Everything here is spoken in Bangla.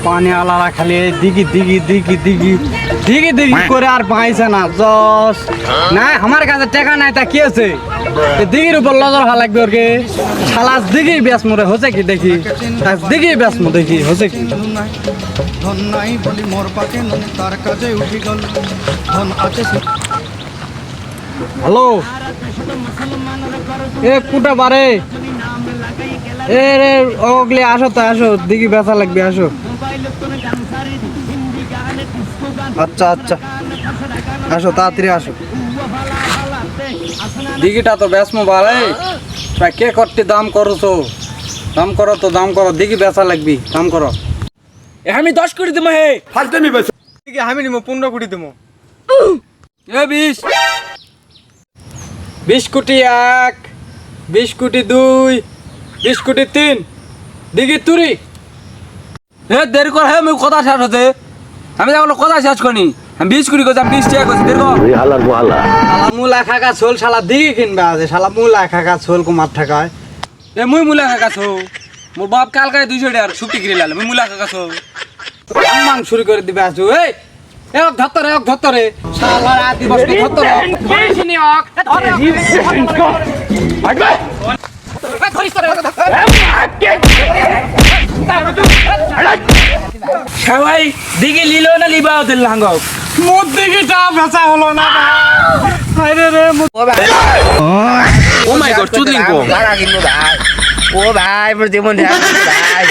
পানি আলাদা খালি দিঘি দিঘি দিঘি দিঘি দিঘি দিঘি করে আর পাইছে না জস না আমার কাছে টাকা নাই তা কি আছে দিঘির উপর নজর ভালো লাগবে ওরকে শালা দিঘি বেশ মরে হচ্ছে কি দেখি দিঘি বেশ মো দেখি হচ্ছে কি ধন নাই বলি মোর পাকে ননি তার কাজে উঠি গল ধন আছে হ্যালো এ কুটা বারে এ রে ওগলে আসো তো আসো দিঘি বেচা লাগবে আসো আচ্ছা আচ্ছা আসো তাড়াতাড়ি আসো দিঘিটা তো বেসমো বারে প্রায় কে করতে দাম করো তো দাম করো দিঘি বেচা লাগবি দাম করো আমি 10 কোটি দেবো হে ফালতুমি বেশ দিঘি আমি নিমো 15 কোটি দেবো এ 20 কোটি 1 20 কোটি 2 20 কোটি 3 দিঘি তুরি হে দেরি কর হে আমি কথা শেষ হতে আমি যখন কথা শেষ করি আমি 20 কোটি কথা 20 টাকা করছি দেরি কর শালা মুলা খাকা ছোল শালা দিঘি কিনবা আছে শালা মুলা খাকা ছোল কুমার ঠাকায় এ মুই মুলা খাকাছো মোর বাপ কালকায় 200 টাকা ছুটি কিনে লাল মুই মুলা খাকাছো আম্মাং শুরু করে দিবে আসু এই এক ধত্তরে শালা আদিবাসী ধত্তরে বেশিনি হক ধরে সবাই দিকে লিলো না লিবা হতে লাঙ্গ মোর দিঘিটা বেচা হলো না আরে রে ও মাই গড চুদলিং কো ও ভাই প্রতিমন ভাই